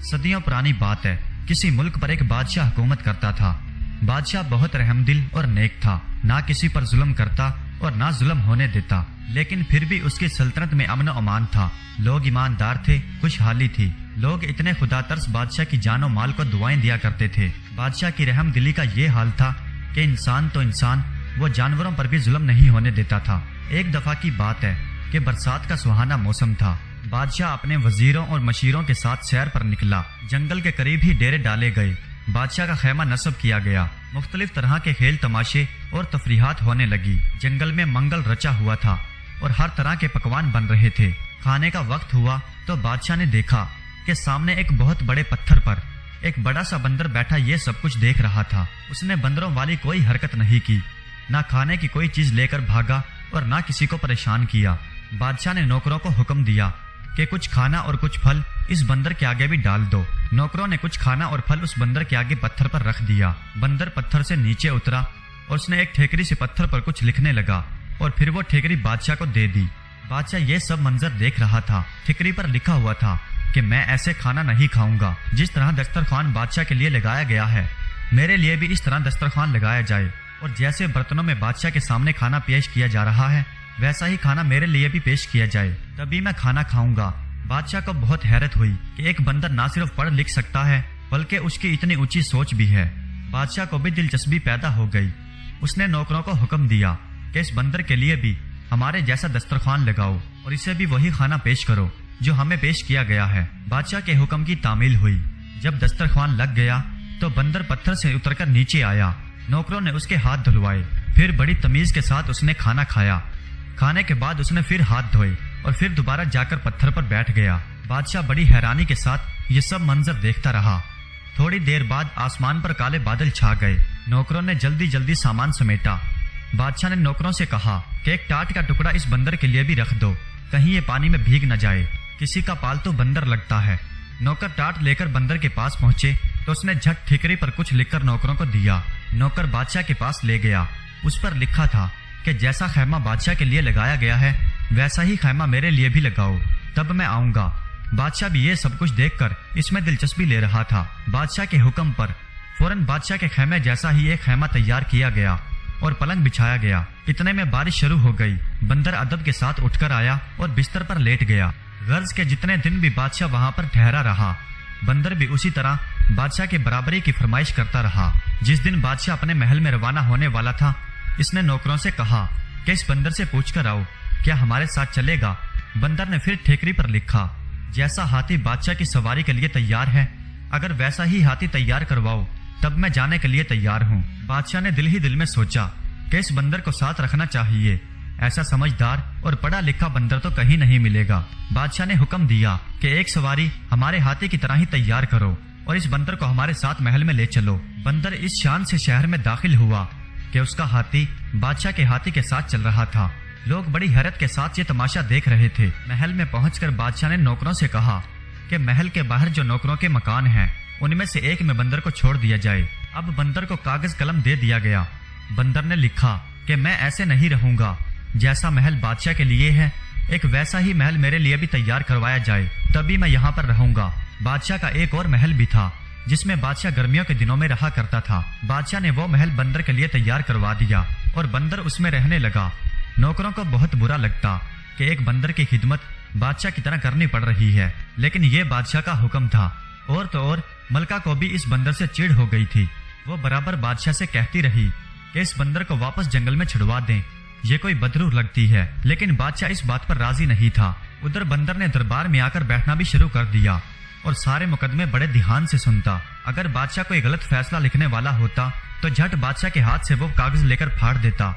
सदियों पुरानी बात है। किसी मुल्क पर एक बादशाह हुकूमत करता था। बादशाह बहुत रहमदिल और नेक था, ना किसी पर जुल्म करता और ना जुल्म होने देता। लेकिन फिर भी उसकी सल्तनत में अमन अमान था। लोग ईमानदार थे, खुशहाली थी। लोग इतने खुदा तरस बादशाह की जानो माल को दुआएं दिया करते थे। बादशाह की रहम दिली का ये हाल था कि इंसान तो इंसान, वो जानवरों पर भी जुल्म नहीं होने देता था। एक दफा की बात है कि बरसात का सुहाना मौसम था। बादशाह अपने वजीरों और मशीरों के साथ सैर पर निकला। जंगल के करीब ही डेरे डाले गए। बादशाह का खेमा नस्ब किया गया। मुख्तलिफ तरह के खेल तमाशे और तफरीहात होने लगी। जंगल में मंगल रचा हुआ था और हर तरह के पकवान बन रहे थे। खाने का वक्त हुआ तो बादशाह ने देखा कि सामने एक बहुत बड़े पत्थर पर एक बड़ा सा बंदर बैठा ये सब कुछ देख रहा था। उसने बंदरों वाली कोई हरकत नहीं की, ना खाने की कोई चीज लेकर भागा और ना किसी को परेशान किया। बादशाह ने नौकरों को हुक्म दिया कि कुछ खाना और कुछ फल इस बंदर के आगे भी डाल दो। नौकरों ने कुछ खाना और फल उस बंदर के आगे पत्थर पर रख दिया। बंदर पत्थर से नीचे उतरा और उसने एक ठेकरी से पत्थर पर कुछ लिखने लगा और फिर वो ठेकरी बादशाह को दे दी। बादशाह ये सब मंजर देख रहा था। ठेकरी पर लिखा हुआ था कि मैं ऐसे खाना नहीं खाऊंगा। जिस तरह दस्तरखान बादशाह के लिए लगाया गया है, मेरे लिए भी इस तरह दस्तरखान लगाया जाए, और जैसे बर्तनों में बादशाह के सामने खाना पेश किया जा रहा है, वैसा ही खाना मेरे लिए भी पेश किया जाए, तभी मैं खाना खाऊंगा। बादशाह को बहुत हैरत हुई कि एक बंदर ना सिर्फ पढ़ लिख सकता है, बल्कि उसकी इतनी ऊंची सोच भी है। बादशाह को भी दिलचस्पी पैदा हो गई। उसने नौकरों को हुक्म दिया कि इस बंदर के लिए भी हमारे जैसा दस्तरखान लगाओ और इसे भी वही खाना पेश करो जो हमें पेश किया गया है। बादशाह के हुक्म की तामील हुई। जब दस्तरखान लग गया तो बंदर पत्थर से उतरकर नीचे आया। नौकरों ने उसके हाथ धुलवाए, फिर बड़ी तमीज के साथ उसने खाना खाया। खाने के बाद उसने फिर हाथ धोए और फिर दोबारा जाकर पत्थर पर बैठ गया। बादशाह बड़ी हैरानी के साथ ये सब मंजर देखता रहा। थोड़ी देर बाद आसमान पर काले बादल छा गए। नौकरों ने जल्दी जल्दी सामान समेटा। बादशाह ने नौकरों से कहा कि एक टाट का टुकड़ा इस बंदर के लिए भी रख दो, कहीं ये पानी में भीग न जाए, किसी का पालतू बंदर लगता है। नौकर टाट लेकर बंदर के पास पहुंचे तो उसने झट ठिकरी पर कुछ लिखकर नौकरों को दिया। नौकर बादशाह के पास ले गया। उस पर लिखा था कि जैसा खैमा बादशाह के लिए लगाया गया है, वैसा ही खैमा मेरे लिए भी लगाओ, तब मैं आऊंगा। बादशाह भी ये सब कुछ देखकर इसमें दिलचस्पी ले रहा था। बादशाह के हुक्म पर फौरन बादशाह के खैमे जैसा ही एक खैमा तैयार किया गया और पलंग बिछाया गया। इतने में बारिश शुरू हो गई। बंदर अदब के साथ उठकर आया और बिस्तर पर लेट गया। गर्ज के जितने दिन भी बादशाह वहां पर ठहरा रहा, बंदर भी उसी तरह बादशाह की बराबरी की फरमाइश करता रहा। जिस दिन बादशाह अपने महल में रवाना होने वाला था, इसने नौकरों से कहा कि इस बंदर से पूछकर आओ, क्या हमारे साथ चलेगा। बंदर ने फिर ठेकरी पर लिखा, जैसा हाथी बादशाह की सवारी के लिए तैयार है, अगर वैसा ही हाथी तैयार करवाओ, तब मैं जाने के लिए तैयार हूँ। बादशाह ने दिल ही दिल में सोचा कि इस बंदर को साथ रखना चाहिए। ऐसा समझदार और पढ़ा लिखा बंदर तो कहीं नहीं मिलेगा। बादशाह ने हुक्म दिया कि एक सवारी हमारे हाथी की तरह ही तैयार करो और इस बंदर को हमारे साथ महल में ले चलो। बंदर इस शान से शहर में दाखिल हुआ कि उसका हाथी बादशाह के हाथी के साथ चल रहा था। लोग बड़ी हैरत के साथ ये तमाशा देख रहे थे। महल में पहुंचकर बादशाह ने नौकरों से कहा कि महल के बाहर जो नौकरों के मकान हैं, उनमें से एक में बंदर को छोड़ दिया जाए। अब बंदर को कागज कलम दे दिया गया। बंदर ने लिखा कि मैं ऐसे नहीं रहूंगा। जैसा महल बादशाह के लिए है, एक वैसा ही महल मेरे लिए भी तैयार करवाया जाए, तभी मैं यहाँ पर रहूंगा। बादशाह का एक और महल भी था जिसमें बादशाह गर्मियों के दिनों में रहा करता था। बादशाह ने वो महल बंदर के लिए तैयार करवा दिया और बंदर उसमें रहने लगा। नौकरों को बहुत बुरा लगता कि एक बंदर की खिदमत बादशाह की तरह करनी पड़ रही है, लेकिन ये बादशाह का हुक्म था। और तो और मलका को भी इस बंदर से चिढ़ हो गई थी। वो बराबर बादशाह से कहती रही कि इस बंदर को वापस जंगल में छुड़वा दें, ये कोई बदरूह लगती है। लेकिन बादशाह इस बात पर राजी नहीं था। उधर बंदर ने दरबार में आकर बैठना भी शुरू कर दिया और सारे मुकदमे बड़े ध्यान से सुनता। अगर बादशाह कोई गलत फैसला लिखने वाला होता तो झट बादशाह के हाथ से वो कागज लेकर फाड़ देता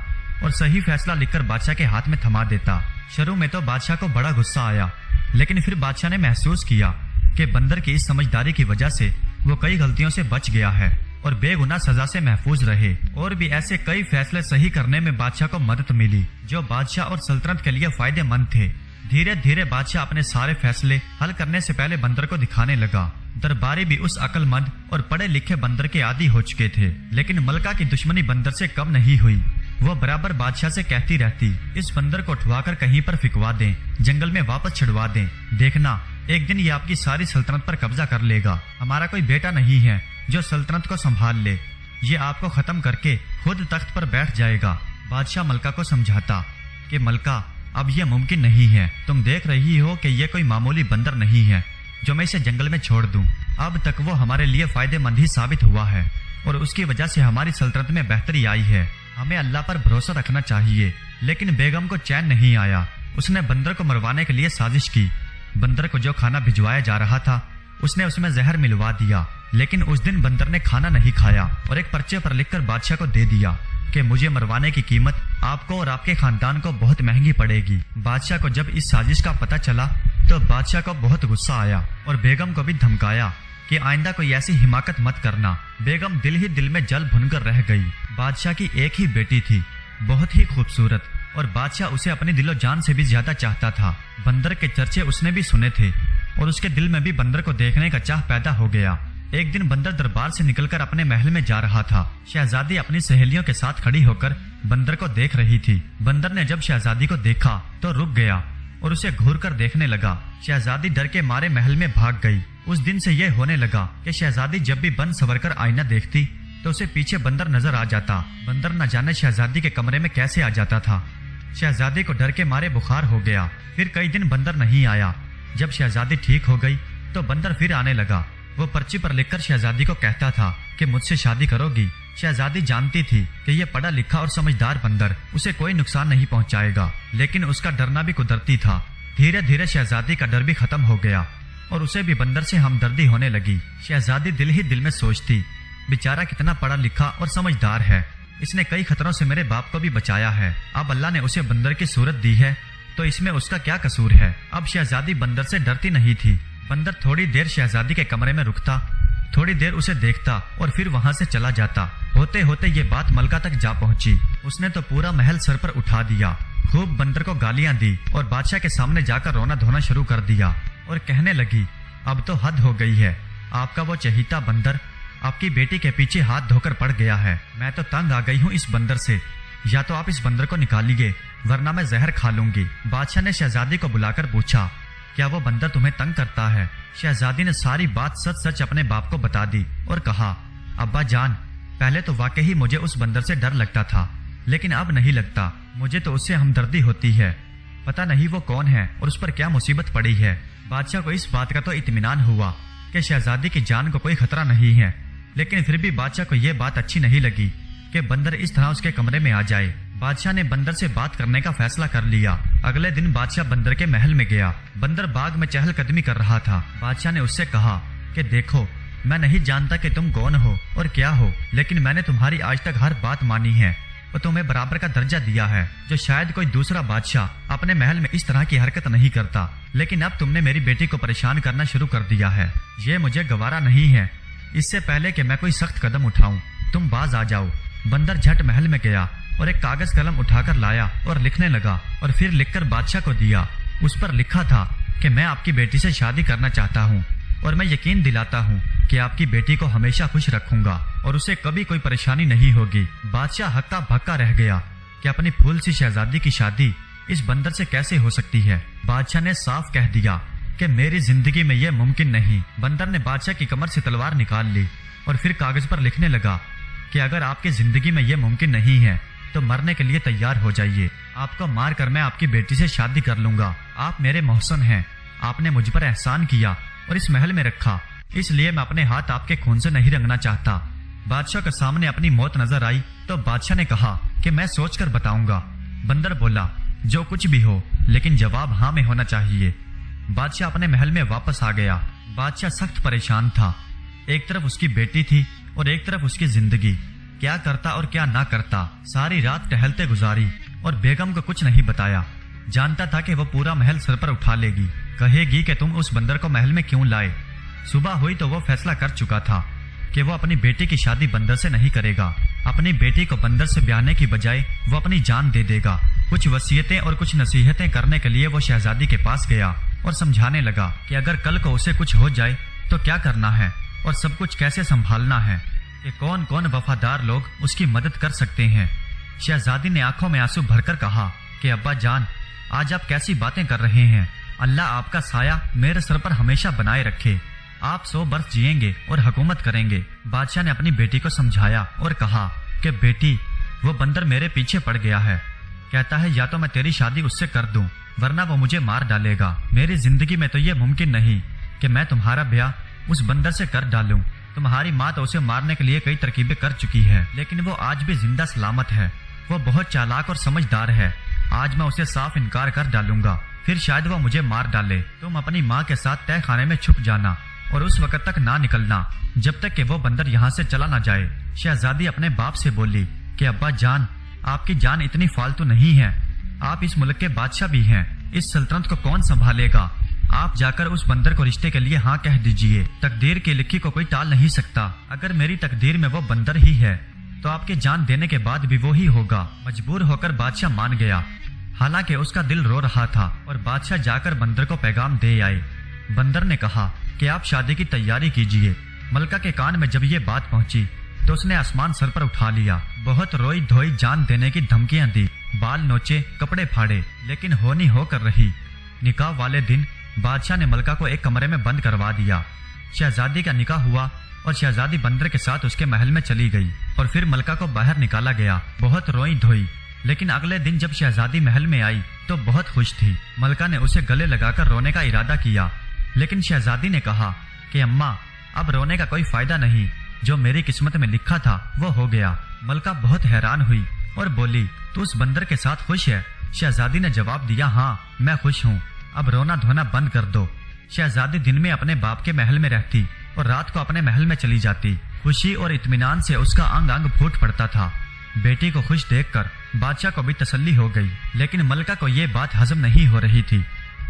और सही फैसला लिखकर बादशाह के हाथ में थमा देता। शुरू में तो बादशाह को बड़ा गुस्सा आया, लेकिन फिर बादशाह ने महसूस किया कि बंदर की इस समझदारी की वजह से वो कई गलतियों से बच गया है और बेगुनाह सजा से महफूज रहे। और भी ऐसे कई फैसले सही करने में बादशाह को मदद मिली जो बादशाह और सल्तनत के लिए फायदेमंद थे। धीरे धीरे बादशाह अपने सारे फैसले हल करने से पहले बंदर को दिखाने लगा। दरबारी भी उस अक्लमंद और पढ़े लिखे बंदर के आदी हो चुके थे, लेकिन मलका की दुश्मनी बंदर से कम नहीं हुई। वो बराबर बादशाह से कहती रहती, इस बंदर को उठवाकर कहीं पर फिकवा दें, जंगल में वापस छिड़वा दें। देखना एक दिन ये आपकी सारी सल्तनत पर कब्जा कर लेगा। हमारा कोई बेटा नहीं है जो सल्तनत को संभाल ले, ये आपको खत्म करके खुद तख्त पर बैठ जाएगा। बादशाह मलका को समझाता कि मलका, अब ये मुमकिन नहीं है। तुम देख रही हो कि ये कोई मामूली बंदर नहीं है जो मैं इसे जंगल में छोड़ दूं। अब तक वो हमारे लिए फायदेमंद ही साबित हुआ है और उसकी वजह से हमारी सल्तनत में बेहतरी आई है। हमें अल्लाह पर भरोसा रखना चाहिए। लेकिन बेगम को चैन नहीं आया। उसने बंदर को मरवाने के लिए साजिश की। बंदर को जो खाना भिजवाया जा रहा था उसने उसमें जहर मिलवा दिया। लेकिन उस दिन बंदर ने खाना नहीं खाया और एक पर्चे पर लिखकर बादशाह को दे दिया कि मुझे मरवाने की कीमत आपको और आपके खानदान को बहुत महंगी पड़ेगी। बादशाह को जब इस साजिश का पता चला तो बादशाह को बहुत गुस्सा आया और बेगम को भी धमकाया कि आइंदा कोई ऐसी हिमाकत मत करना। बेगम दिल ही दिल में जल भुनकर रह गई। बादशाह की एक ही बेटी थी, बहुत ही खूबसूरत, और बादशाह उसे अपनी दिलो जान से भी ज्यादा चाहता था। बंदर के चर्चे उसने भी सुने थे और उसके दिल में भी बंदर को देखने का चाह पैदा हो गया। एक दिन बंदर दरबार से निकलकर अपने महल में जा रहा था। शहजादी अपनी सहेलियों के साथ खड़ी होकर बंदर को देख रही थी। बंदर ने जब शहजादी को देखा तो रुक गया और उसे घूर कर देखने लगा। शहजादी डर के मारे महल में भाग गई। उस दिन से यह होने लगा कि शहजादी जब भी बन सवर कर आईना देखती तो उसे पीछे बंदर नजर आ जाता। बंदर न जाने शहजादी के कमरे में कैसे आ जाता था। शहजादी को डर के मारे बुखार हो गया। फिर कई दिन बंदर नहीं आया। जब शहजादी ठीक हो गई तो बंदर फिर आने लगा। वो पर्ची पर लिखकर शहजादी को कहता था कि मुझसे शादी करोगी। शहजादी जानती थी कि ये पढ़ा लिखा और समझदार बंदर उसे कोई नुकसान नहीं पहुंचाएगा, लेकिन उसका डरना भी कुदरती था। धीरे धीरे शहजादी का डर भी खत्म हो गया और उसे भी बंदर से हमदर्दी होने लगी। शहजादी दिल ही दिल में सोचती, बेचारा कितना पढ़ा लिखा और समझदार है, इसने कई खतरों से मेरे बाप को भी बचाया है। अब अल्लाह ने उसे बंदर की सूरत दी है तो इसमें उसका क्या कसूर है। अब शहजादी बंदर से डरती नहीं थी। बंदर थोड़ी देर शहजादी के कमरे में रुकता, थोड़ी देर उसे देखता और फिर वहां से चला जाता। होते होते ये बात मलका तक जा पहुंची। उसने तो पूरा महल सर पर उठा दिया, खूब बंदर को गालियां दी और बादशाह के सामने जाकर रोना धोना शुरू कर दिया और कहने लगी, अब तो हद हो गई है। आपका वो चहीता बंदर आपकी बेटी के पीछे हाथ धोकर पड़ गया है। मैं तो तंग आ गई हूँ इस बंदर से। या तो आप इस बंदर को निकालिए वरना मैं जहर खा लूंगी। बादशाह ने शहजादी को बुलाकर पूछा, क्या वो बंदर तुम्हें तंग करता है? शहजादी ने सारी बात सच सच अपने बाप को बता दी और कहा, अब्बा जान, पहले तो वाकई मुझे उस बंदर से डर लगता था, लेकिन अब नहीं लगता। मुझे तो उससे हमदर्दी होती है। पता नहीं वो कौन है और उस पर क्या मुसीबत पड़ी है। बादशाह को इस बात का तो इत्मीनान हुआ कि शहजादी की जान को कोई खतरा नहीं है, लेकिन फिर भी बादशाह को यह बात अच्छी नहीं लगी कि बंदर इस तरह उसके कमरे में आ जाए। बादशाह ने बंदर से बात करने का फैसला कर लिया। अगले दिन बादशाह बंदर के महल में गया। बंदर बाग में चहलकदमी कर रहा था। बादशाह ने उससे कहा कि देखो, मैं नहीं जानता कि तुम कौन हो और क्या हो, लेकिन मैंने तुम्हारी आज तक हर बात मानी है और तुम्हें बराबर का दर्जा दिया है, जो शायद कोई दूसरा बादशाह अपने महल में इस तरह की हरकत नहीं करता। लेकिन अब तुमने मेरी बेटी को परेशान करना शुरू कर दिया है। ये मुझे गवारा नहीं है। इससे पहले कि मैं कोई सख्त कदम उठाऊं, तुम बाज आ जाओ। बंदर झट महल में गया और एक कागज कलम उठाकर लाया और लिखने लगा और फिर लिखकर बादशाह को दिया। उस पर लिखा था कि मैं आपकी बेटी से शादी करना चाहता हूँ और मैं यकीन दिलाता हूँ कि आपकी बेटी को हमेशा खुश रखूंगा और उसे कभी कोई परेशानी नहीं होगी। बादशाह हक्का भक्का रह गया कि अपनी फूल सी शहजादी की शादी इस बंदर से कैसे हो सकती है। बादशाह ने साफ कह दिया कि मेरी जिंदगी में यह मुमकिन नहीं। बंदर ने बादशाह की कमर से तलवार निकाल ली और फिर कागज पर लिखने लगा कि अगर आपकी जिंदगी में यह मुमकिन नहीं है तो मरने के लिए तैयार हो जाइए। आपको मार कर मैं आपकी बेटी से शादी कर लूंगा। आप मेरे मोहसन हैं। आपने मुझ पर एहसान किया और इस महल में रखा, इसलिए मैं अपने हाथ आपके खून से नहीं रंगना चाहता। बादशाह के सामने अपनी मौत नजर आई तो बादशाह ने कहा कि मैं सोचकर बताऊंगा। बंदर बोला, जो कुछ भी हो, लेकिन जवाब हाँ में होना चाहिए। बादशाह अपने महल में वापस आ गया। बादशाह सख्त परेशान था। एक तरफ उसकी बेटी थी और एक तरफ उसकी जिंदगी। क्या करता और क्या ना करता। सारी रात टहलते गुजारी और बेगम को कुछ नहीं बताया। जानता था कि वो पूरा महल सर पर उठा लेगी, कहेगी कि तुम उस बंदर को महल में क्यों लाए। सुबह हुई तो वो फैसला कर चुका था कि वो अपनी बेटी की शादी बंदर से नहीं करेगा। अपनी बेटी को बंदर से ब्याहने की बजाय वो अपनी जान दे देगा। कुछ वसीयतें और कुछ नसीहतें करने के लिए वो शहजादी के पास गया और समझाने लगा कि अगर कल को उसे कुछ हो जाए तो क्या करना है और सब कुछ कैसे संभालना है, कि कौन कौन वफादार लोग उसकी मदद कर सकते हैं। शहजादी ने आंखों में आंसू भरकर कहा कि अब्बा जान, आज आप कैसी बातें कर रहे हैं। اللہ آپ کا سایہ میرے سر پر ہمیشہ بنائے رکھے، آپ 100 برس جئیں گے اور حکومت کریں گے۔ بادشاہ نے اپنی بیٹی کو سمجھایا اور کہا کہ بیٹی، وہ بندر میرے پیچھے پڑ گیا ہے، کہتا ہے یا تو میں تیری شادی اس سے کر دوں ورنہ وہ مجھے مار ڈالے گا۔ میری زندگی میں تو یہ ممکن نہیں کہ میں تمہارا بیاہ اس بندر سے کر ڈالوں۔ تمہاری ماں تو اسے مارنے کے لیے کئی ترکیبیں کر چکی ہے، لیکن وہ آج بھی زندہ سلامت ہے۔ وہ بہت چالاک اور سمجھدار ہے، آج میں اسے صاف انکار کر ڈالوں گا، پھر شاید وہ مجھے مار ڈالے۔ تم اپنی ماں کے ساتھ تہہ خانے میں چھپ جانا اور اس وقت تک نہ نکلنا جب تک کہ وہ بندر یہاں سے چلا نہ جائے۔ شہزادی اپنے باپ سے بولی کہ ابا جان، آپ کی جان اتنی فالتو نہیں ہے، آپ اس ملک کے بادشاہ بھی ہیں، اس سلطنت کو کون سنبھالے گا؟ آپ جا کر اس بندر کو رشتے کے لیے ہاں کہہ دیجئے، تقدیر کی لکھی کو کوئی ٹال نہیں سکتا۔ اگر میری تقدیر میں وہ بندر ہی ہے تو آپ کے جان دینے کے بعد بھی وہی ہوگا۔ مجبور ہو کر بادشاہ مان گیا، حالانکہ اس کا دل رو رہا تھا، اور بادشاہ جا کر بندر کو پیغام دے آئے۔ بندر نے کہا کہ آپ شادی کی تیاری کیجئے۔ ملکہ کے کان میں جب یہ بات پہنچی تو اس نے آسمان سر پر اٹھا لیا، بہت روئی دھوئی، جان دینے کی دھمکیاں دی، بال نوچے، کپڑے پھاڑے، لیکن ہونی ہو کر رہی۔ نکاح والے دن بادشاہ نے ملکہ کو ایک کمرے میں بند کروا دیا۔ شہزادی کا نکاح ہوا اور شہزادی بندر کے ساتھ اس کے محل میں چلی گئی، اور پھر ملکہ کو باہر نکالا گیا، بہت روئی دھوئی۔ لیکن اگلے دن جب شہزادی محل میں آئی تو بہت خوش تھی۔ ملکہ نے اسے گلے لگا کر رونے کا ارادہ کیا، لیکن شہزادی نے کہا کہ اماں، اب رونے کا کوئی فائدہ نہیں، جو میری قسمت میں لکھا تھا وہ ہو گیا۔ ملکہ بہت حیران ہوئی اور بولی تو اس بندر کے ساتھ خوش ہے؟ شہزادی نے جواب دیا ہاں میں خوش ہوں، اب رونا دھونا بند کر دو۔ شہزادی دن میں اپنے باپ کے محل میں رہتی اور رات کو اپنے محل میں چلی جاتی۔ خوشی اور اطمینان سے اس کا انگ انگ پھوٹ پڑتا تھا۔ بیٹی کو خوش دیکھ کر بادشاہ کو بھی تسلی ہو گئی، لیکن ملکہ کو یہ بات ہضم نہیں ہو رہی تھی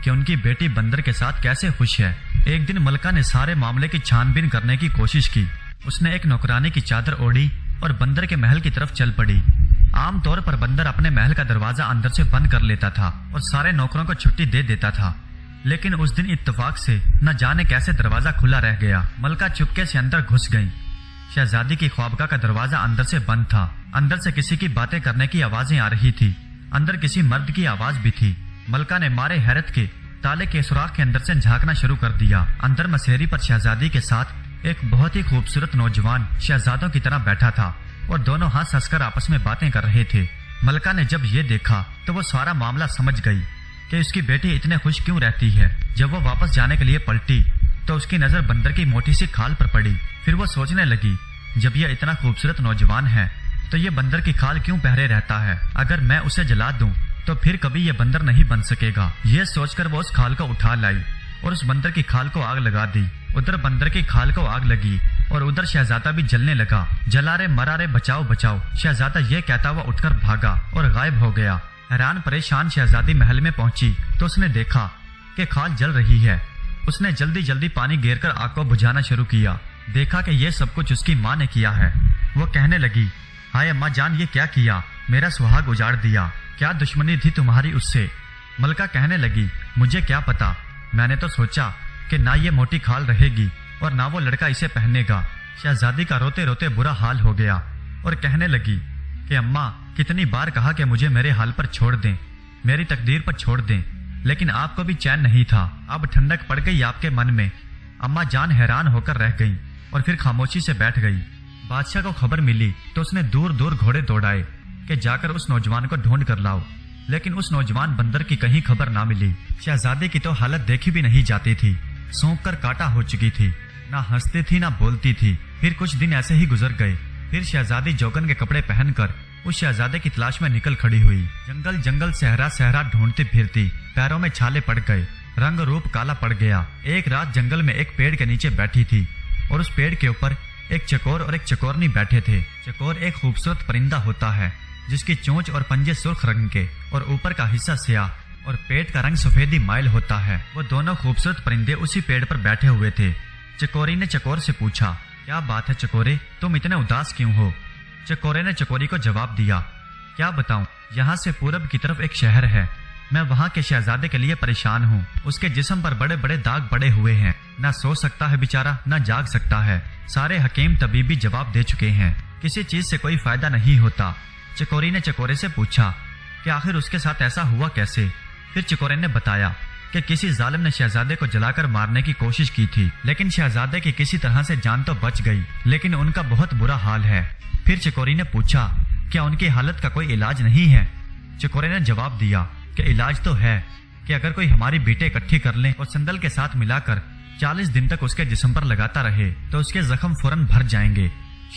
کہ ان کی بیٹی بندر کے ساتھ کیسے خوش ہے۔ ایک دن ملکہ نے سارے معاملے کی چھان بین کرنے کی کوشش کی۔ اس نے ایک نوکرانی کی چادر اوڑھی اور بندر کے محل کی طرف چل پڑی۔ عام طور پر بندر اپنے محل کا دروازہ اندر سے بند کر لیتا تھا اور سارے نوکروں کو چھٹی دے دیتا تھا، لیکن اس دن اتفاق سے نہ جانے کیسے دروازہ کھلا رہ گیا۔ ملکہ چپکے سے اندر گھس گئی۔ شہزادی کی خوابگاہ کا دروازہ اندر سے بند تھا۔ اندر سے کسی کی باتیں کرنے کی آوازیں آ رہی تھی، اندر کسی مرد کی آواز بھی تھی۔ ملکہ نے مارے حیرت کے تالے کے سوراخ کے اندر سے جھانکنا شروع کر دیا۔ اندر مسیری پر شہزادی کے ساتھ ایک بہت ہی خوبصورت نوجوان شہزادوں کی طرح بیٹھا تھا اور دونوں ہنس ہنس کر آپس میں باتیں کر رہے تھے۔ ملکہ نے جب یہ دیکھا تو وہ سارا معاملہ سمجھ گئی کہ اس کی بیٹی اتنے خوش کیوں رہتی ہے۔ جب وہ واپس جانے کے لیے پلٹی تو اس کی نظر بندر کی موٹی سی کھال پر پڑی۔ پھر وہ سوچنے لگی، جب یہ اتنا خوبصورت نوجوان ہے تو یہ بندر کی کھال کیوں پہرے رہتا ہے؟ اگر میں اسے جلا دوں تو پھر کبھی یہ بندر نہیں بن سکے گا۔ یہ سوچ کر وہ اس کھال کو اٹھا لائی اور اس بندر کی کھال کو آگ لگا دی۔ ادھر بندر کی کھال کو آگ لگی اور ادھر شہزادہ بھی جلنے لگا۔ جلا رے مرا رے بچاؤ بچاؤ، شہزادہ یہ کہتا ہوا اٹھ کر بھاگا اور غائب ہو گیا۔ حیران پریشان شہزادی محل میں پہنچی تو اس نے دیکھا کہ کھال جل رہی ہے۔ اس نے جلدی جلدی پانی گیر کر آگ کو بجھانا شروع کیا۔ دیکھا کہ یہ سب کچھ اس کی ماں نے کیا ہے۔ وہ کہنے لگی، ہائے اماں جان، یہ کیا کیا؟ میرا سہاگ اجاڑ دیا، کیا دشمنی تھی تمہاری اس سے؟ ملکہ کہنے لگی، مجھے کیا پتا، میں نے تو سوچا کہ نہ یہ موٹی کھال رہے گی اور نہ وہ لڑکا اسے پہنے گا۔ شہزادی کا روتے روتے برا حال ہو گیا اور کہنے لگی کہ اماں، کتنی بار کہا کہ مجھے میرے حال پر چھوڑ دیں، میری تقدیر پر چھوڑ دیں، لیکن آپ کو بھی چین نہیں تھا۔ اب ٹھنڈک پڑ گئی آپ کے من میں۔ اماں جان حیران ہو کر رہ گئی اور پھر خاموشی سے بیٹھ گئی۔ بادشاہ کو خبر ملی تو اس نے دور دور گھوڑے دوڑائے کہ جا کر اس نوجوان کو ڈھونڈ کر لاؤ، لیکن اس نوجوان بندر کی کہیں خبر نہ ملی۔ شہزادی کی تو حالت دیکھی بھی نہیں جاتی تھی، سونک کر کاٹا ہو چکی تھی، نہ ہنستی تھی نہ بولتی تھی۔ پھر کچھ دن ایسے ہی گزر گئے۔ پھر شہزادی جوگن کے کپڑے پہن کر اس شہزادے کی تلاش میں نکل کھڑی ہوئی۔ جنگل جنگل صحرا صحرا ڈھونڈتی پھرتی، پیروں میں چھالے پڑ گئے، رنگ روپ کالا پڑ گیا۔ ایک رات جنگل میں ایک پیڑ کے نیچے بیٹھی تھی اور اس پیڑ کے اوپر ایک چکور اور ایک چکورنی بیٹھے تھے۔ چکور ایک خوبصورت پرندہ ہوتا ہے جس کی چونچ اور پنجے سرخ رنگ کے اور اوپر کا حصہ سیاہ اور پیٹ کا رنگ سفیدی مائل ہوتا ہے۔ وہ دونوں خوبصورت پرندے اسی پیڑ پر بیٹھے ہوئے تھے۔ چکوری نے چکور سے پوچھا، کیا بات ہے چکورے، تم اتنے اداس کیوں ہو؟ چکورے نے چکوری کو جواب دیا، کیا بتاؤں، یہاں سے پورب کی طرف ایک شہر ہے، میں وہاں کے شہزادے کے لیے پریشان ہوں۔ اس کے جسم پر بڑے بڑے داغ پڑے ہوئے ہیں، نہ سو سکتا ہے بیچارہ، نہ جاگ سکتا ہے۔ سارے حکیم طبیبی جواب دے چکے ہیں، کسی چیز سے کوئی فائدہ نہیں ہوتا۔ چکوری نے چکورے سے پوچھا کہ آخر اس کے ساتھ ایسا ہوا کیسے؟ پھر چکورے نے بتایا کہ کسی ظالم نے شہزادے کو جلا کر مارنے کی کوشش کی تھی، لیکن شہزادے کی کسی طرح سے جان تو بچ گئی، لیکن ان کا بہت برا حال ہے۔ پھر چکوری نے پوچھا کیا ان کی حالت کا کوئی علاج نہیں ہے؟ چکورے نے جواب دیا کہ علاج تو ہے کہ اگر کوئی ہماری بیٹے اکٹھی کر لیں اور سندل کے ساتھ ملا کر 40 دن تک اس کے جسم پر لگاتا رہے تو اس کے زخم فوراً بھر جائیں گے۔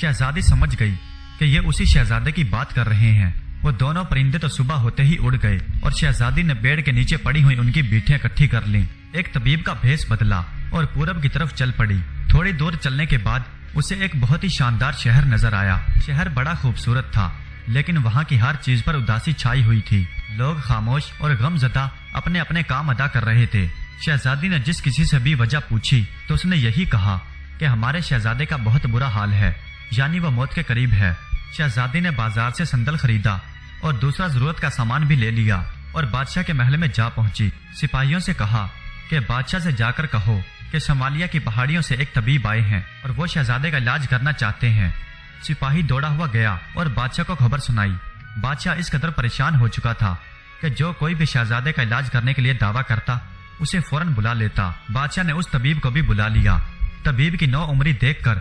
شہزادی سمجھ گئی کہ یہ اسی شہزادے کی بات کر رہے ہیں۔ وہ دونوں پرندے تو صبح ہوتے ہی اڑ گئے اور شہزادی نے پیڑ کے نیچے پڑی ہوئی ان کی بیٹیاں اکٹھی کر لیں۔ ایک طبیب کا بھیس بدلا اور پورب کی طرف چل پڑی۔ تھوڑی دور چلنے کے بعد اسے ایک بہت ہی شاندار شہر نظر آیا۔ شہر بڑا خوبصورت تھا، لیکن وہاں کی ہر چیز پر اداسی چھائی ہوئی تھی۔ لوگ خاموش اور غم زدہ اپنے اپنے کام ادا کر رہے تھے۔ شہزادی نے جس کسی سے بھی وجہ پوچھی تو اس نے یہی کہا کہ ہمارے شہزادے کا بہت برا حال ہے، یعنی وہ موت کے قریب ہے۔ شہزادی نے بازار سے سندل خریدا اور دوسرا ضرورت کا سامان بھی لے لیا اور بادشاہ کے محل میں جا پہنچی۔ سپاہیوں سے کہا کہ بادشاہ سے جا کر کہو کہ شمالیہ کی پہاڑیوں سے ایک طبیب آئے ہیں اور وہ شہزادے کا علاج کرنا چاہتے ہیں۔ سپاہی دوڑا ہوا گیا اور بادشاہ کو خبر سنائی۔ بادشاہ اس قدر پریشان ہو چکا تھا کہ جو کوئی بھی شہزادے کا علاج کرنے کے لیے دعویٰ کرتا اسے فوراً بلا لیتا۔ بادشاہ نے اس طبیب کو بھی بلا لیا۔ طبیب کی نو عمری دیکھ کر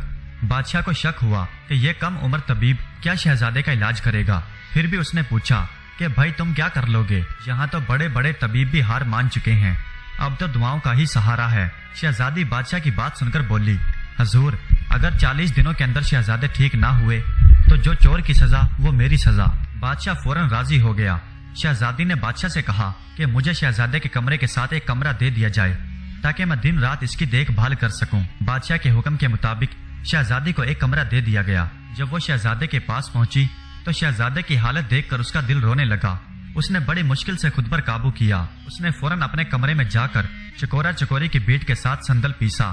بادشاہ کو شک ہوا کہ یہ کم عمر طبیب کیا شہزادے کا علاج کرے گا۔ پھر بھی اس نے پوچھا کہ بھائی تم کیا کر لو گے؟ یہاں تو بڑے بڑے طبیب بھی ہار مان چکے ہیں، اب تو دعاؤں کا ہی سہارا ہے۔ شہزادی بادشاہ کی بات سن کر بولی حضور اگر 40 دنوں کے اندر شہزادے ٹھیک نہ ہوئے تو جو چور کی سزا وہ میری سزا۔ بادشاہ فوراً راضی ہو گیا۔ شہزادی نے بادشاہ سے کہا کہ مجھے شہزادے کے کمرے کے ساتھ ایک کمرہ دے دیا جائے تاکہ میں دن رات اس کی دیکھ بھال کر سکوں۔ بادشاہ کے حکم کے مطابق شہزادی کو ایک کمرہ دے دیا گیا۔ جب وہ شہزادے کے پاس پہنچی تو شہزادے کی حالت دیکھ کر اس کا دل رونے لگا۔ اس نے بڑی مشکل سے خود پر قابو کیا۔ اس نے فوراً اپنے کمرے میں جا کر چکورا چکوری کی بیٹ کے ساتھ سندل پیسا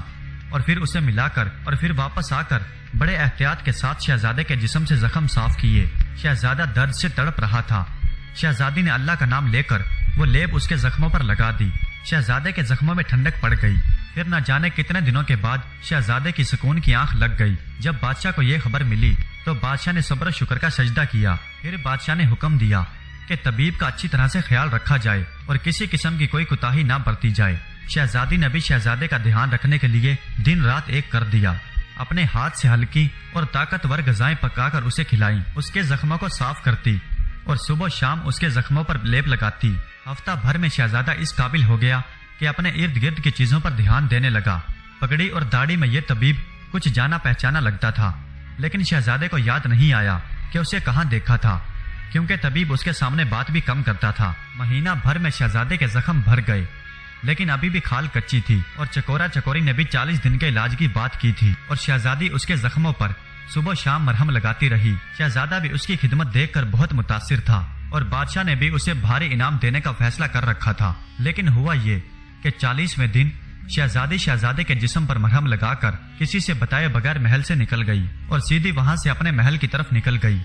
اور پھر اسے ملا کر اور پھر واپس آ کر بڑے احتیاط کے ساتھ شہزادے کے جسم سے زخم صاف کیے۔ شہزادہ درد سے تڑپ رہا تھا۔ شہزادی نے اللہ کا نام لے کر وہ لیپ اس کے زخموں پر لگا دی۔ شہزادے کے زخموں میں ٹھنڈک پڑ گئی۔ پھر نہ جانے کتنے دنوں کے بعد شہزادے کی سکون کی آنکھ لگ گئی۔ جب بادشاہ کو یہ خبر ملی تو بادشاہ نے صبر و شکر کا سجدہ کیا۔ پھر بادشاہ نے حکم دیا کہ طبیب کا اچھی طرح سے خیال رکھا جائے اور کسی قسم کی کوئی کوتاہی نہ برتی جائے۔ شہزادی نے بھی شہزادے کا دھیان رکھنے کے لیے دن رات ایک کر دیا۔ اپنے ہاتھ سے ہلکی اور طاقتور غذائیں پکا کر اسے کھلائیں، اس کے زخموں کو صاف کرتی اور صبح و شام اس کے زخموں پر لیپ لگاتی۔ ہفتہ بھر میں شہزادہ اس قابل ہو گیا کہ اپنے ارد گرد کی چیزوں پر دھیان دینے لگا۔ پگڑی اور داڑھی میں یہ طبیب کچھ جانا پہچانا لگتا تھا، لیکن شہزادے کو یاد نہیں آیا کہ اسے کہاں دیکھا تھا، کیونکہ طبیب اس کے سامنے بات بھی کم کرتا تھا۔ مہینہ بھر میں شہزادے کے زخم بھر گئے، لیکن ابھی بھی کھال کچی تھی اور چکورا چکوری نے بھی 40 دن کے علاج کی بات کی تھی اور شہزادی اس کے زخموں پر صبح شام مرہم لگاتی رہی۔ شہزادہ بھی اس کی خدمت دیکھ کر بہت متاثر تھا اور بادشاہ نے بھی اسے بھاری انعام دینے کا فیصلہ کر رکھا تھا۔ لیکن ہوا یہ کہ 40ویں دن شہزادی شہزادے کے جسم پر مرہم لگا کر کسی سے بتائے بغیر محل سے نکل گئی اور سیدھی وہاں سے اپنے محل کی طرف نکل گئی۔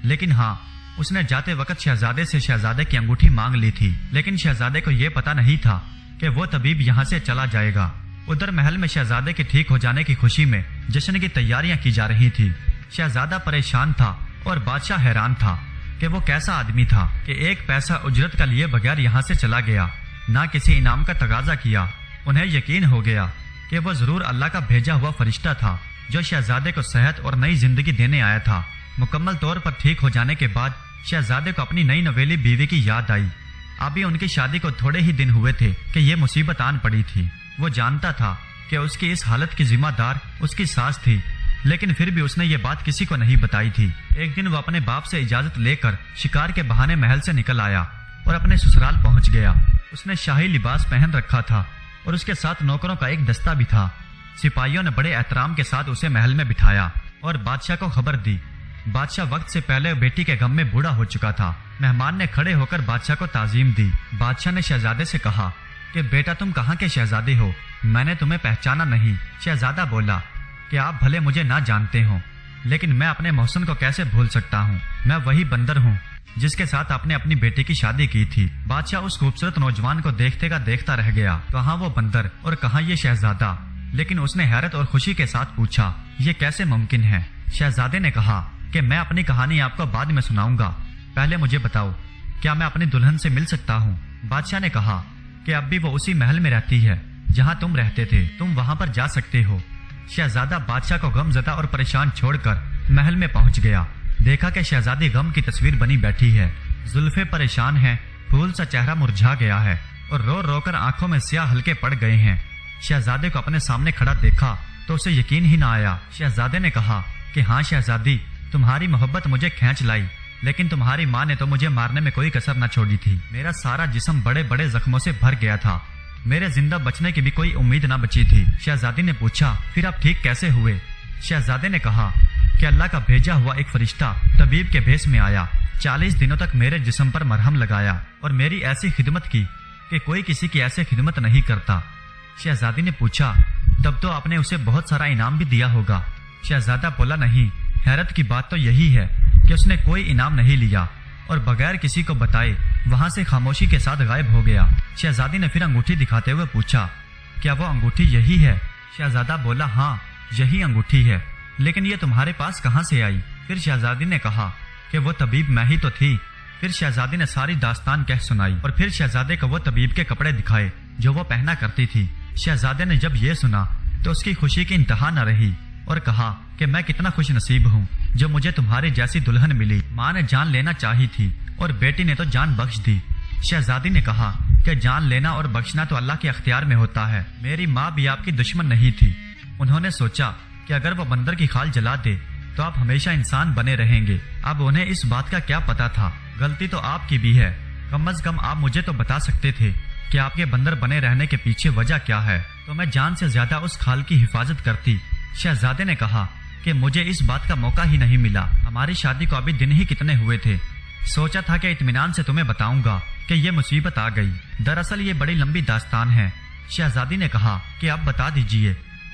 لیکن ہاں، اس نے جاتے وقت شہزادے سے شہزادے کی انگوٹھی مانگ لی تھی، لیکن شہزادے کو یہ پتا نہیں تھا کہ وہ طبیب یہاں سے چلا جائے گا۔ ادھر محل میں شہزادے کے ٹھیک ہو جانے کی خوشی میں جشن کی تیاریاں کی جا رہی تھی۔ شہزادہ پریشان تھا اور بادشاہ حیران تھا کہ وہ کیسا آدمی تھا کہ ایک پیسہ اجرت کا لیے بغیر یہاں سے چلا گیا، نہ کسی انعام کا تقاضا کیا۔ انہیں یقین ہو گیا کہ وہ ضرور اللہ کا بھیجا ہوا فرشتہ تھا جو شہزادے کو صحت اور نئی زندگی دینے آیا تھا۔ مکمل طور پر ٹھیک ہو جانے کے بعد شہزادے کو اپنی نئی نویلی بیوی کی یاد آئی۔ ابھی ان کی شادی کو تھوڑے ہی دن ہوئے تھے کہ یہ مصیبت آن پڑی تھی۔ وہ جانتا تھا کہ اس کی اس حالت کی ذمہ دار اس کی ساس تھی، لیکن پھر بھی اس نے یہ بات کسی کو نہیں بتائی تھی۔ ایک دن وہ اپنے باپ سے اجازت لے کر شکار کے بہانے محل سے نکل آیا اور اپنے سسرال پہنچ گیا۔ اس نے شاہی لباس پہن رکھا تھا اور اس کے ساتھ نوکروں کا ایک دستہ بھی تھا۔ سپاہیوں نے بڑے احترام کے ساتھ اسے محل میں بٹھایا اور بادشاہ کو خبر دی۔ بادشاہ وقت سے پہلے بیٹی کے غم میں بوڑھا ہو چکا تھا۔ مہمان نے کھڑے ہو کر بادشاہ کو تعظیم دی۔ بادشاہ نے شہزادے سے کہا کہ بیٹا تم کہاں کے شہزادے ہو؟ میں نے تمہیں پہچانا نہیں۔ شہزادہ بولا کہ آپ بھلے مجھے نہ جانتے ہوں، لیکن میں اپنے محسن کو کیسے بھول سکتا ہوں؟ میں وہی بندر ہوں جس کے ساتھ آپ نے اپنی بیٹی کی شادی کی تھی۔ بادشاہ اس خوبصورت نوجوان کو دیکھتے کا دیکھتا رہ گیا، کہاں وہ بندر اور کہاں یہ شہزادہ۔ لیکن اس نے حیرت اور خوشی کے ساتھ پوچھا یہ کیسے ممکن ہے؟ شہزادے نے کہا کہ میں اپنی کہانی آپ کو بعد میں سناؤں گا، پہلے مجھے بتاؤ کیا میں اپنی دلہن سے مل سکتا ہوں؟ بادشاہ نے کہا कि अब भी वो उसी महल में रहती है जहाँ तुम रहते थे, तुम वहाँ पर जा सकते हो। शहजादा बादशाह को गमज़दा और परेशान छोड़कर महल में पहुँच गया। देखा कि शहजादी गम की तस्वीर बनी बैठी है, जुल्फे परेशान हैं, फूल सा चेहरा मुरझा गया है और रो रो कर आंखों में स्याह हल्के पड़ गए हैं। शहजादे को अपने सामने खड़ा देखा तो उसे यकीन ही न आया। शहजादे ने कहा कि हाँ शहजादी, तुम्हारी मोहब्बत मुझे खींच लाई, लेकिन तुम्हारी माँ ने तो मुझे मारने में कोई कसर न छोड़ी थी। मेरा सारा जिस्म बड़े बड़े जख्मों से भर गया था, मेरे जिंदा बचने की भी कोई उम्मीद न बची थी। शहजादी ने पूछा, फिर आप ठीक कैसे हुए? शहजादे ने कहा कि अल्लाह का भेजा हुआ एक फरिश्ता तबीब के भेष में आया, 40 दिनों तक मेरे जिस्म पर मरहम लगाया और मेरी ऐसी खिदमत की कि कोई किसी की ऐसे खिदमत नहीं करता। शहजादी ने पूछा, तब तो आपने उसे बहुत सारा इनाम भी दिया होगा? शहजादा बोला, नहीं, हैरत की बात तो यही है कि उसने कोई इनाम नहीं लिया और बगैर किसी को बताए वहां से खामोशी के साथ गायब हो गया। शहजादी ने फिर अंगूठी दिखाते हुए पूछा, क्या वो अंगूठी यही है? शहजादा बोला, हाँ यही अंगूठी है, लेकिन ये तुम्हारे पास कहाँ से आई? फिर शहजादी ने कहा कि वो तबीब मैं ही तो थी। फिर शहजादी ने सारी दास्तान कह सुनाई और फिर शहजादे को वो तबीब के कपड़े दिखाए जो वो पहना करती थी। शहजादे ने जब ये सुना तो उसकी खुशी की इंतहा न रही और कहा कि मैं कितना खुश नसीब हूँ जो मुझे तुम्हारी जैसी दुल्हन मिली। माँ ने जान लेना चाही थी और बेटी ने तो जान बख्श दी। शहजादी ने कहा कि जान लेना और बख्शना तो अल्लाह के अख्तियार में होता है। मेरी माँ भी आपकी दुश्मन नहीं थी। उन्होंने सोचा कि अगर वो बंदर की खाल जला दे तो आप हमेशा इंसान बने रहेंगे। अब उन्हें इस बात का क्या पता था, गलती तो आपकी भी है। कम अज कम आप मुझे तो बता सकते थे कि आपके बंदर बने रहने के पीछे वजह क्या है, तो मैं जान से ज्यादा उस खाल की हिफाजत करती। शहजादे ने कहा कि मुझे इस बात का मौका ही नहीं मिला। हमारी शादी को अभी दिन ही कितने हुए थे। सोचा था कि इत्मीनान से तुम्हें बताऊंगा कि ये मुसीबत आ गई। दरअसल ये बड़ी लंबी दास्तान है। शहजादी ने कहा कि आप बता दीजिए।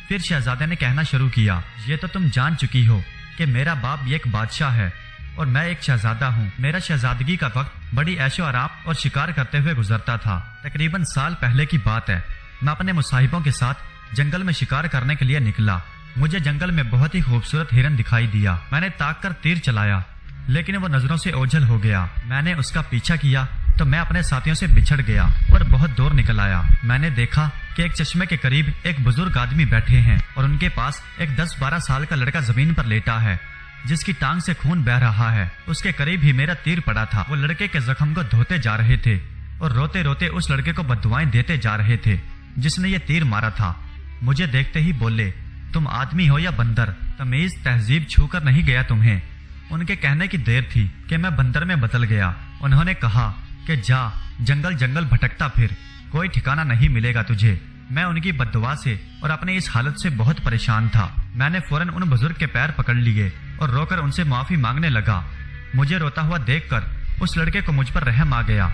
फिर शहजादे ने कहना शुरू किया, ये तो तुम जान चुकी हो कि मेरा बाप भी एक बादशाह है और मैं एक शहजादा हूँ। मेरा शहजादगी का वक्त बड़ी ऐशो आराम और शिकार करते हुए गुजरता था। तकरीबन साल पहले की बात है। मैं अपने मुसाहिबों के साथ जंगल में शिकार करने के लिए निकला। मुझे जंगल में बहुत ही खूबसूरत हिरन दिखाई दिया। मैंने ताक कर तीर चलाया, लेकिन वो नजरों से ओझल हो गया। मैंने उसका पीछा किया तो मैं अपने साथियों से बिछड़ गया और बहुत दूर निकल आया। मैंने देखा कि एक चश्मे के करीब एक बुजुर्ग आदमी बैठे हैं और उनके पास एक 10-12 साल का लड़का जमीन पर लेटा है जिसकी टांग से खून बह रहा है। उसके करीब ही मेरा तीर पड़ा था। वो लड़के के जख्म को धोते जा रहे थे और रोते रोते उस लड़के को बद्दुआएं देते जा रहे थे जिसने ये तीर मारा था। मुझे देखते ही बोले, तुम आदमी हो या बंदर? तमीज तहजीब छू कर नहीं गया तुम्हें? उनके कहने की देर थी कि मैं बंदर में बदल गया। उन्होंने कहा कि जा जंगल जंगल भटकता फिर, कोई ठिकाना नहीं मिलेगा तुझे। मैं उनकी बद्दुआ से और अपनी इस हालत से बहुत परेशान था। मैंने फौरन उन बुजुर्ग के पैर पकड़ लिए और रोकर उनसे माफी मांगने लगा। मुझे रोता हुआ देखकर उस लड़के को मुझ पर रहम आ गया।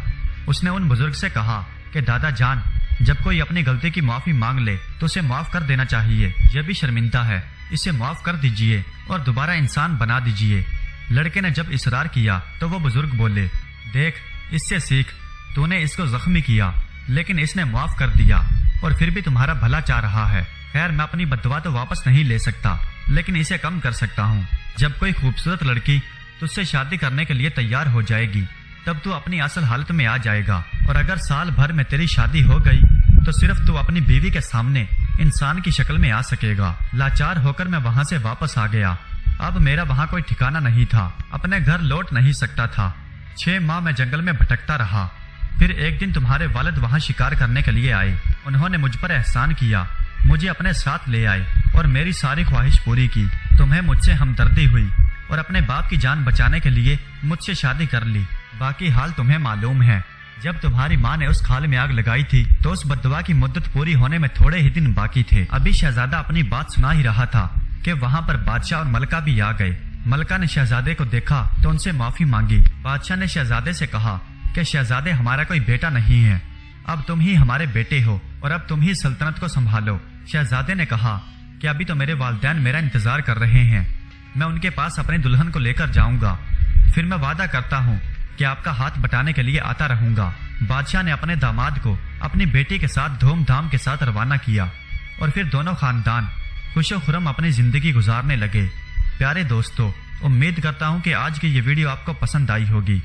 उसने उन बुजुर्ग से कहा कि दादा जान, जब कोई अपनी गलती की माफी मांग ले तो उसे माफ कर देना चाहिए। यह भी शर्मिंदा है, इसे माफ कर दीजिए और दोबारा इंसान बना दीजिए। लड़के ने जब इसरार किया तो वो बुजुर्ग बोले, देख इससे सीख, तूने इसको जख्मी किया लेकिन इसने माफ कर दिया और फिर भी तुम्हारा भला चाह रहा है। खैर मैं अपनी बद्दुआ तो वापस नहीं ले सकता, लेकिन इसे कम कर सकता हूँ। जब कोई खूबसूरत लड़की तुझसे शादी करने के लिए तैयार हो जाएगी तब तू अपनी असल हालत में आ जाएगा, और अगर साल भर में तेरी शादी हो गई तो सिर्फ तू अपनी बीवी के सामने इंसान की शक्ल में आ सकेगा। लाचार होकर मैं वहाँ से वापस आ गया। अब मेरा वहाँ कोई ठिकाना नहीं था, अपने घर लौट नहीं सकता था। 6 माह मैं जंगल में भटकता रहा। फिर एक दिन तुम्हारे वालिद वहाँ शिकार करने के लिए आए। उन्होंने मुझ पर एहसान किया, मुझे अपने साथ ले आए और मेरी सारी ख्वाहिश पूरी की। तुम्हें मुझसे हमदर्दी हुई और अपने बाप की जान बचाने के लिए मुझसे शादी कर ली। बाकी हाल तुम्हें मालूम है। जब तुम्हारी माँ ने उस खाल में आग लगाई थी तो उस बद्दुआ की मुद्दत पूरी होने में थोड़े ही दिन बाकी थे। अभी शहजादा अपनी बात सुना ही रहा था कि वहाँ पर बादशाह और मलका भी आ गए। मलका ने शहजादे को देखा तो उनसे माफी मांगी। बादशाह ने शहजादे से कहा कि शहजादे हमारा कोई बेटा नहीं है, अब तुम ही हमारे बेटे हो और अब तुम ही सल्तनत को संभालो। शहजादे ने कहा कि अभी तो मेरे वालिदैन मेरा इंतजार कर रहे हैं, मैं उनके पास अपनी दुल्हन को लेकर जाऊंगा, फिर मैं वादा करता हूँ कि आपका हाथ बटाने के लिए आता रहूंगा। बादशाह ने अपने दामाद को अपनी बेटी के साथ धूमधाम के साथ रवाना किया और फिर दोनों खानदान खुशो खुरम अपनी जिंदगी गुजारने लगे। प्यारे दोस्तों, उम्मीद करता हूँ कि आज की ये वीडियो आपको पसंद आई होगी।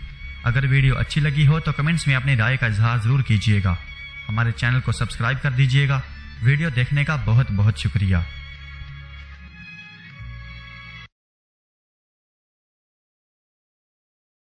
अगर वीडियो अच्छी लगी हो तो कमेंट्स में अपनी राय का इजहार जरूर कीजिएगा। ہمارے چینل کو سبسکرائب کر دیجیے گا۔ ویڈیو دیکھنے کا بہت بہت شکریہ۔